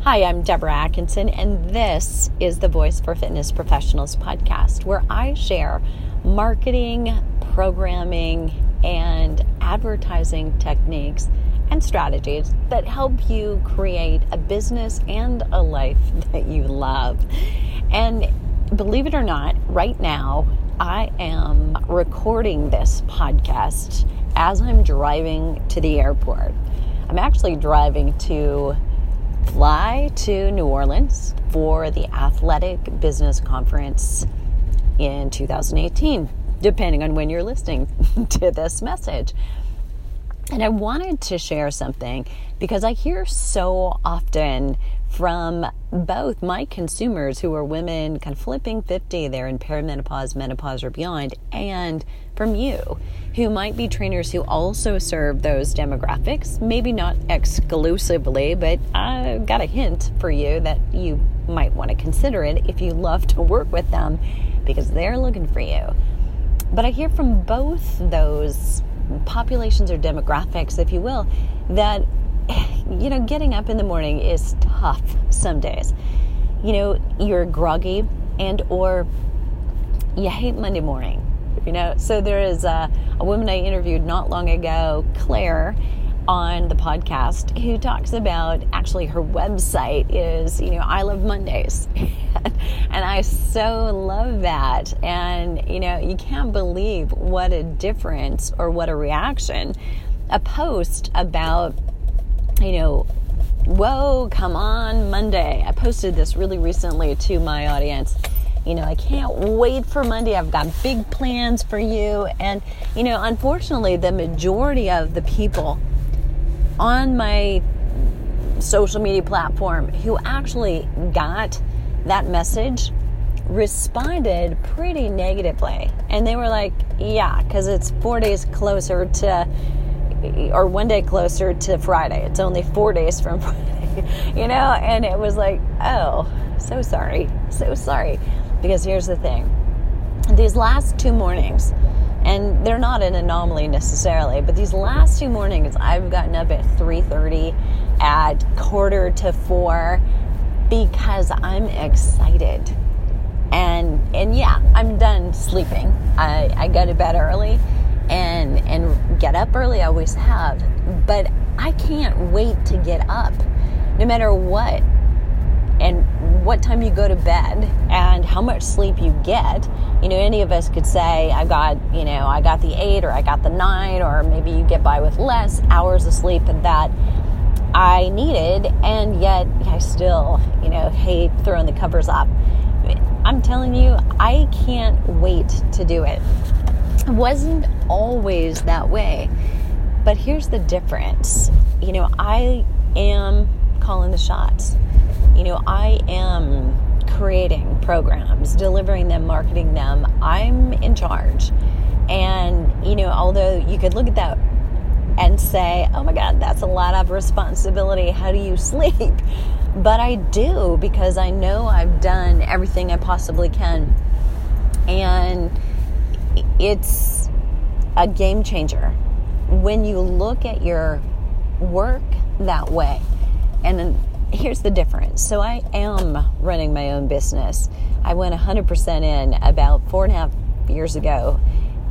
Hi, I'm Deborah Atkinson, and this is the Voice for Fitness Professionals podcast, where I share marketing, programming, and advertising techniques and strategies that help you create a business and a life that you love. And believe it or not, right now, I am recording this podcast as I'm driving to the airport. I'm actually driving to fly to New Orleans for the Athletic Business Conference in 2018, depending on when you're listening to this message. And I wanted to share something because I hear so often from both my consumers who are women kind of flipping 50, they're in perimenopause, menopause, or beyond, and from you who might be trainers who also serve those demographics, maybe not exclusively, but I got a hint for you that you might want to consider it if you love to work with them because they're looking for you. But I hear from both those populations or demographics, if you will, that getting up in the morning is tough some days. You're groggy and or you hate Monday morning. So there is a woman I interviewed not long ago, Claire, on the podcast, who talks about actually her website is, I love Mondays. And I so love that. And, you can't believe what a difference or what a reaction a post about, whoa, come on, Monday. I posted this really recently to my audience. I can't wait for Monday. I've got big plans for you. And, unfortunately, the majority of the people on my social media platform who actually got that message responded pretty negatively. And they were like, yeah, because it's 4 days closer to, or 1 day closer to Friday. It's only 4 days from Friday, and it was like, oh, so sorry. Because here's the thing. These last 2 mornings, and they're not an anomaly necessarily, but these last 2 mornings, I've gotten up at 3:30, at 3:45, because I'm excited. And yeah, I'm done sleeping. I go to bed early and get up early. I always have. But I can't wait to get up, no matter what. And what time you go to bed and how much sleep you get. Any of us could say, I got the 8 or I got the 9, or maybe you get by with less hours of sleep that I needed, and yet I still, hate throwing the covers up. I'm telling you, I can't wait to do it. It wasn't always that way, but here's the difference. I am calling the shots. I am creating programs, delivering them, marketing them. I'm in charge. And, although you could look at that and say, oh my God, that's a lot of responsibility. How do you sleep? But I do, because I know I've done everything I possibly can. And it's a game changer when you look at your work that way. And then here's the difference. So I am running my own business. I went 100% in about 4.5 years ago,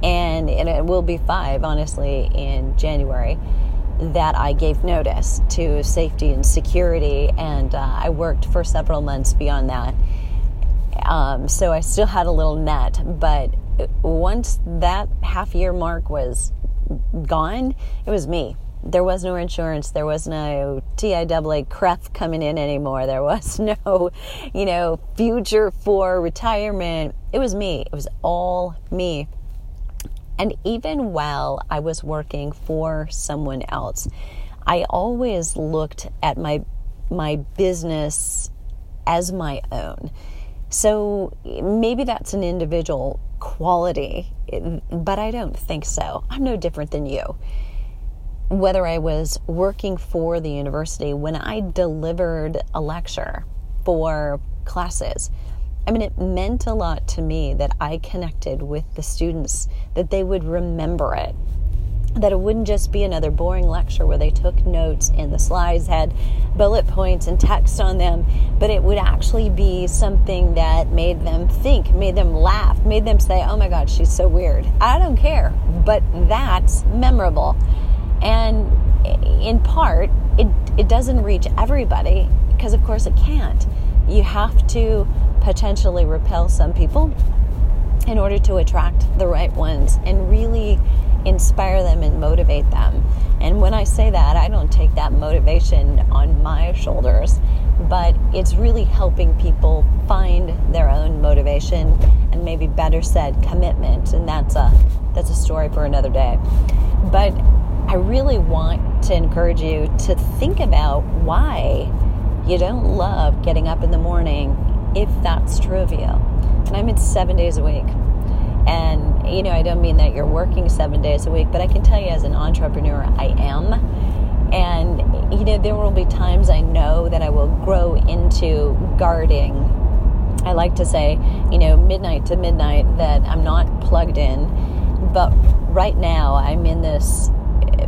and it will be 5, honestly, in January, that I gave notice to safety and security, and I worked for several months beyond that. So I still had a little net, but once that half-year mark was gone, it was me. There was no insurance. There was no TIAA CREF coming in anymore. There was no, future for retirement. It was me. It was all me. And even while I was working for someone else, I always looked at my business as my own. So maybe that's an individual quality, but I don't think so. I'm no different than you. Whether I was working for the university, when I delivered a lecture for classes, it meant a lot to me that I connected with the students, that they would remember it, that it wouldn't just be another boring lecture where they took notes and the slides had bullet points and text on them, but it would actually be something that made them think, made them laugh, made them say, oh my God, she's so weird. I don't care, but that's memorable. And in part, it doesn't reach everybody because of course it can't. You have to potentially repel some people in order to attract the right ones and really inspire them and motivate them. And when I say that, I don't take that motivation on my shoulders, but it's really helping people find their own motivation and, maybe better said, commitment. And that's a story for another day. But I really want to encourage you to think about why you don't love getting up in the morning, if that's true of you. And I mean 7 days a week. And, I don't mean that you're working 7 days a week, but I can tell you as an entrepreneur, I am. And, there will be times I know that I will grow into guarding. I like to say, midnight to midnight that I'm not plugged in. But right now I'm in this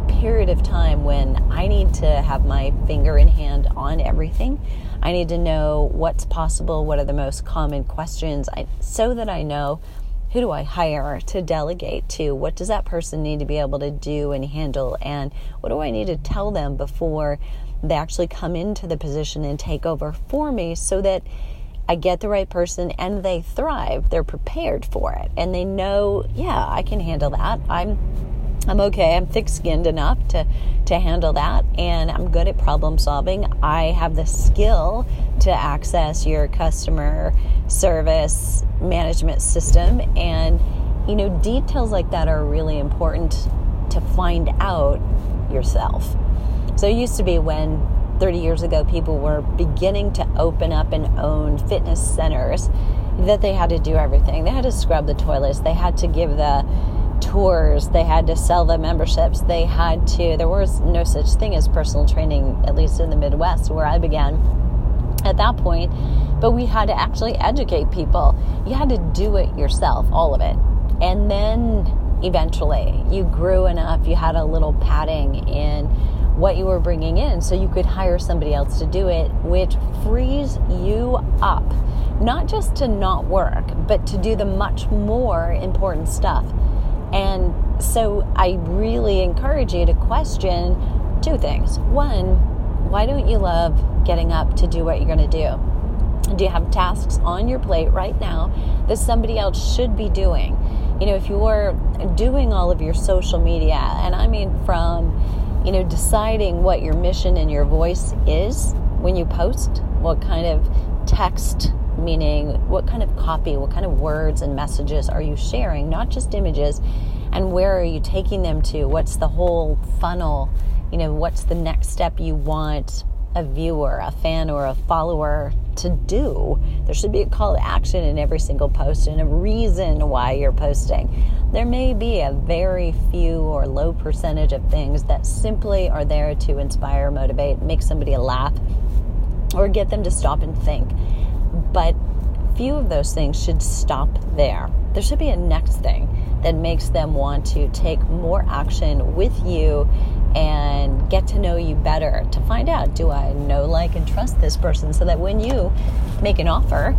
period of time when I need to have my finger in hand on everything. I need to know what's possible, what are the most common questions, so that I know who do I hire to delegate to, what does that person need to be able to do and handle, and what do I need to tell them before they actually come into the position and take over for me, so that I get the right person and they thrive. They're prepared for it and they know, yeah, I can handle that. I'm okay. I'm thick-skinned enough to handle that, and I'm good at problem solving. I have the skill to access your customer service management system, and details like that are really important to find out yourself. So it used to be when 30 years ago people were beginning to open up and own fitness centers that they had to do everything. They had to scrub the toilets. They had to give the tours, they had to sell the memberships, there was no such thing as personal training, at least in the Midwest where I began at that point, but we had to actually educate people. You had to do it yourself, all of it. And then eventually you grew enough, you had a little padding in what you were bringing in so you could hire somebody else to do it, which frees you up, not just to not work, but to do the much more important stuff. And so I really encourage you to question two things. One, why don't you love getting up to do what you're going to do? Do you have tasks on your plate right now that somebody else should be doing? If you're doing all of your social media, and I mean from, deciding what your mission and your voice is when you post, what kind of text, meaning what kind of copy, what kind of words and messages are you sharing, not just images, and where are you taking them to? What's the whole funnel? What's the next step you want a viewer, a fan, or a follower to do? There should be a call to action in every single post and a reason why you're posting. There may be a very few or low percentage of things that simply are there to inspire, motivate, make somebody laugh, or get them to stop and think. But few of those things should stop there. There should be a next thing that makes them want to take more action with you and get to know you better, to find out, do I know, like, and trust this person, so that when you make an offer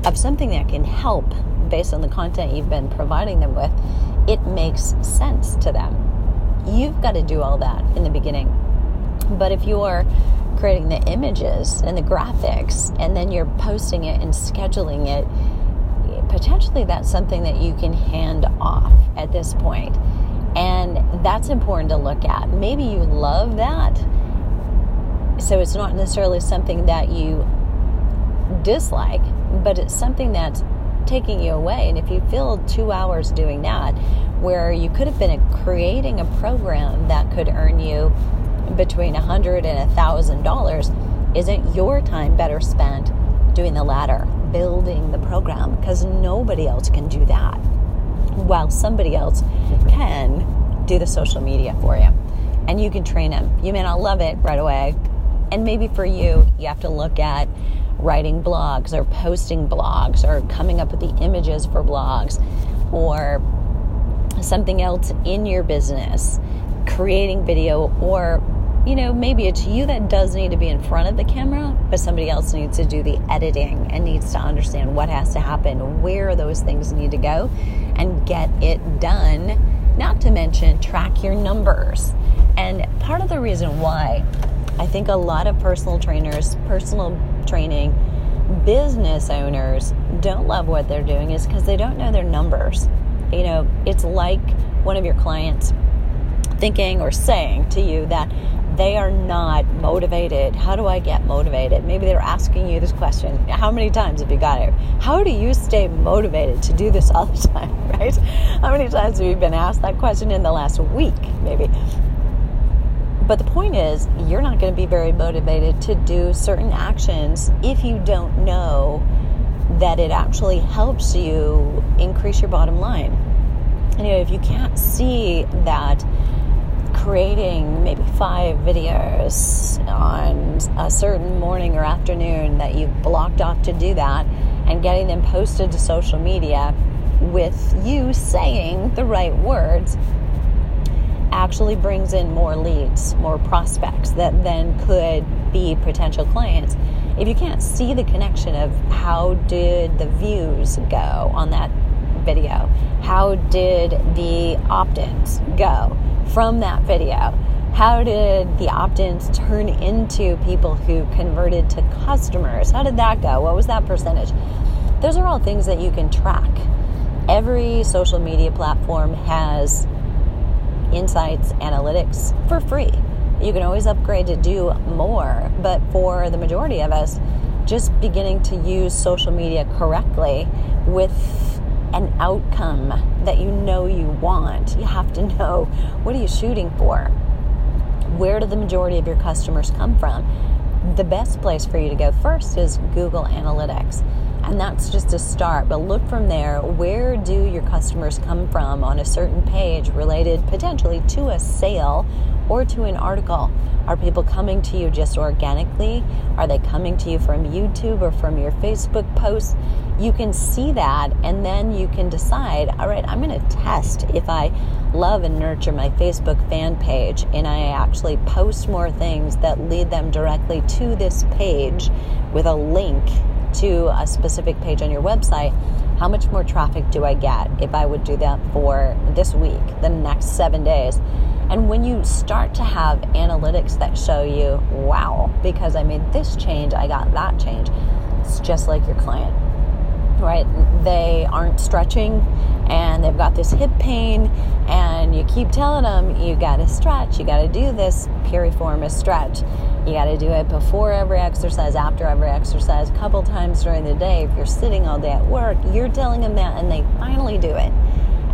of something that can help based on the content you've been providing them with, it makes sense to them. You've got to do all that in the beginning. But if you're creating the images and the graphics and then you're posting it and scheduling it, potentially that's something that you can hand off at this point. And that's important to look at. Maybe you love that, so it's not necessarily something that you dislike, but it's something that's taking you away. And if you fill 2 hours doing that, where you could have been creating a program that could earn you between $100 and $1,000, isn't your time better spent doing the latter, building the program? Because nobody else can do that, while somebody else can do the social media for you. And you can train them. You may not love it right away. And maybe for you, you have to look at writing blogs or posting blogs or coming up with the images for blogs or something else in your business creating video, or maybe it's you that does need to be in front of the camera, but somebody else needs to do the editing and needs to understand what has to happen, where those things need to go, and get it done. Not to mention track your numbers. And part of the reason why I think a lot of personal trainers, personal training, business owners don't love what they're doing is because they don't know their numbers. It's like one of your clients thinking or saying to you that they are not motivated. How do I get motivated? Maybe they're asking you this question. How many times have you got it? How do you stay motivated to do this all the time, right? How many times have you been asked that question in the last week, maybe? But the point is, you're not going to be very motivated to do certain actions if you don't know that it actually helps you increase your bottom line. If you can't see that creating maybe 5 videos on a certain morning or afternoon that you've blocked off to do that and getting them posted to social media with you saying the right words actually brings in more leads, more prospects that then could be potential clients. If you can't see the connection of how did the views go on that video, how did the opt-ins go from that video, how did the opt-ins turn into people who converted to customers, how did that go, what was that percentage? Those are all things that you can track. Every social media platform has insights, analytics for free. You can always upgrade to do more, but for the majority of us, just beginning to use social media correctly with an outcome that you want. You have to know, what are you shooting for? Where do the majority of your customers come from? The best place for you to go first is Google Analytics. And that's just a start. But look from there, where do your customers come from on a certain page related potentially to a sale or to an article? Are people coming to you just organically? Are they coming to you from YouTube or from your Facebook posts? You can see that, and then you can decide, all right, I'm going to test if I love and nurture my Facebook fan page and I actually post more things that lead them directly to this page with a link to a specific page on your website. How much more traffic do I get if I would do that for this week, the next 7 days? And when you start to have analytics that show you, wow, because I made this change, I got that change, it's just like your client, right? They aren't stretching and they've got this hip pain, and you keep telling them, you got to stretch, you got to do this piriformis stretch. You got to do it before every exercise, after every exercise, a couple times during the day. If you're sitting all day at work, you're telling them that, and they finally do it.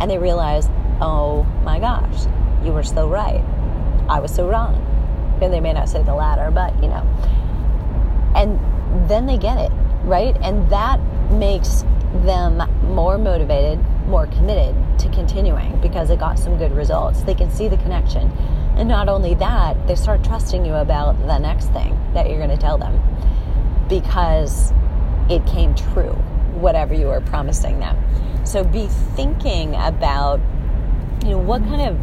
And they realize, oh my gosh, you were so right. I was so wrong. And they may not say the latter, but And then they get it, right? And that makes them more motivated, more committed to continuing because they got some good results. They can see the connection. And not only that, they start trusting you about the next thing that you're going to tell them because it came true, whatever you were promising them. So be thinking about, what kind of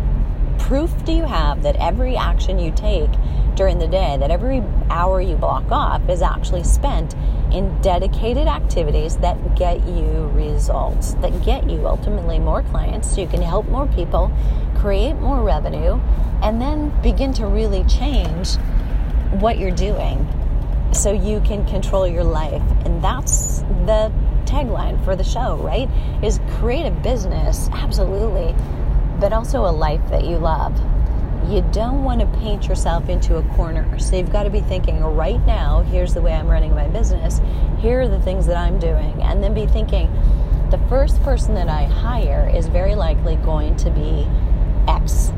proof do you have that every action you take during the day, that every hour you block off is actually spent in dedicated activities that get you results, that get you ultimately more clients so you can help more people, create more revenue, and then begin to really change what you're doing so you can control your life. And that's the tagline for the show, right? Is create a business, absolutely, but also a life that you love. You don't want to paint yourself into a corner. So you've got to be thinking, right now, here's the way I'm running my business. Here are the things that I'm doing. And then be thinking, the first person that I hire is very likely going to be X,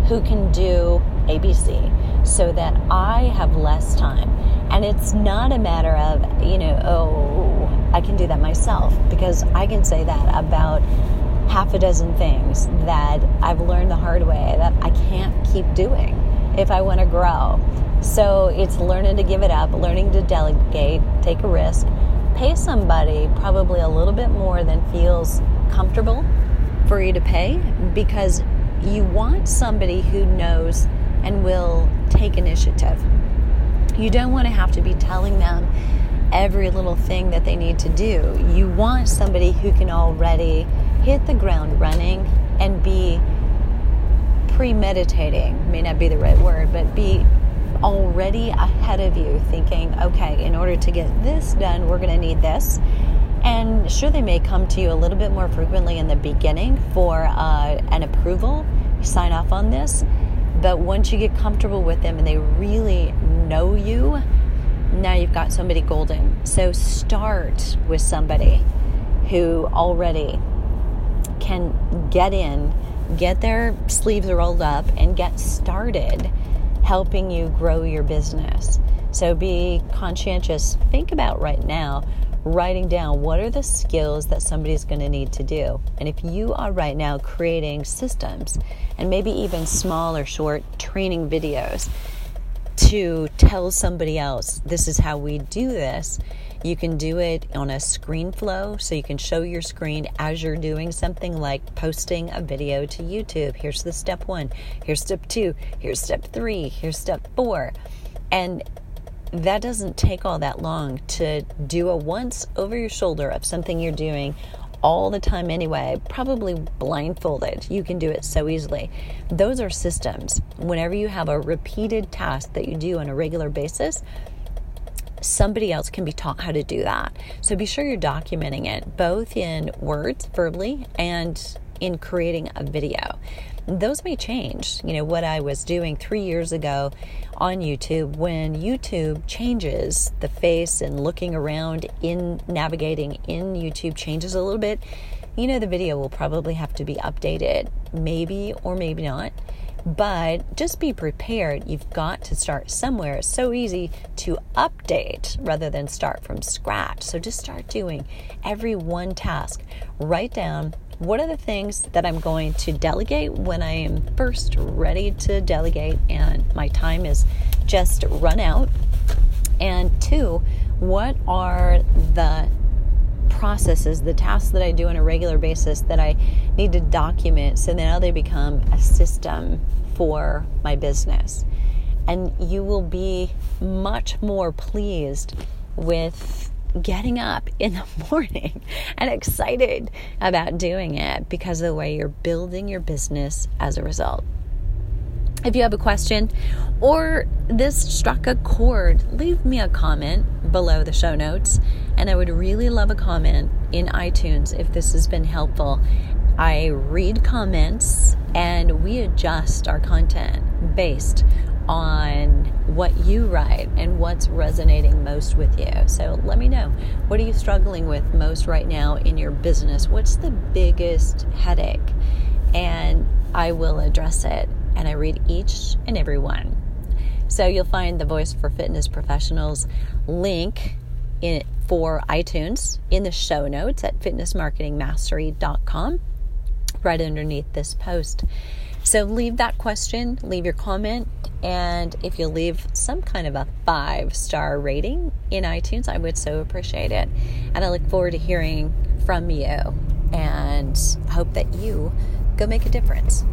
who can do ABC, so that I have less time. And it's not a matter of, I can do that myself, because I can say that about half a dozen things that I've learned the hard way that I can't keep doing if I want to grow. So it's learning to give it up, learning to delegate, take a risk, pay somebody probably a little bit more than feels comfortable for you to pay, because you want somebody who knows and will take initiative. You don't want to have to be telling them every little thing that they need to do. You want somebody who can already hit the ground running and be premeditating, may not be the right word, but be already ahead of you, thinking, okay, in order to get this done, we're going to need this. And sure, they may come to you a little bit more frequently in the beginning for an approval. You sign off on this. But once you get comfortable with them and they really know you, now you've got somebody golden. So start with somebody who already can get in, get their sleeves rolled up, and get started helping you grow your business. So be conscientious. Think about right now, writing down what are the skills that somebody's going to need to do. And if you are right now creating systems and maybe even small or short training videos to tell somebody else, this is how we do this, you can do it on a screen flow, so you can show your screen as you're doing something like posting a video to YouTube. Here's the step 1, here's step 2, here's step 3, here's step 4. And that doesn't take all that long to do a once over your shoulder of something you're doing all the time anyway, probably blindfolded. You can do it so easily. Those are systems. Whenever you have a repeated task that you do on a regular basis, somebody else can be taught how to do that. So be sure you're documenting it, both in words, verbally, and in creating a video. Those may change. You know, what I was doing 3 years ago on YouTube, when YouTube changes, the face and looking around in navigating in YouTube changes a little bit, you know, the video will probably have to be updated, maybe or maybe not. But just be prepared. You've got to start somewhere. It's so easy to update rather than start from scratch. So just start doing every one task. Write down, what are the things that I'm going to delegate when I am first ready to delegate and my time is just run out? And 2, what are the processes, the tasks that I do on a regular basis that I need to document so now they become a system for my business? And you will be much more pleased with getting up in the morning and excited about doing it because of the way you're building your business as a result. If you have a question or this struck a chord, leave me a comment below the show notes. And I would really love a comment in iTunes if this has been helpful. I read comments and we adjust our content based on what you write and what's resonating most with you. So let me know, what are you struggling with most right now in your business? What's the biggest headache? And I will address it. And I read each and every one. So you'll find the Voice for Fitness Professionals link for iTunes in the show notes at fitnessmarketingmastery.com right underneath this post. So leave that question, leave your comment, and if you leave some kind of a 5-star rating in iTunes, I would so appreciate it. And I look forward to hearing from you and hope that you go make a difference.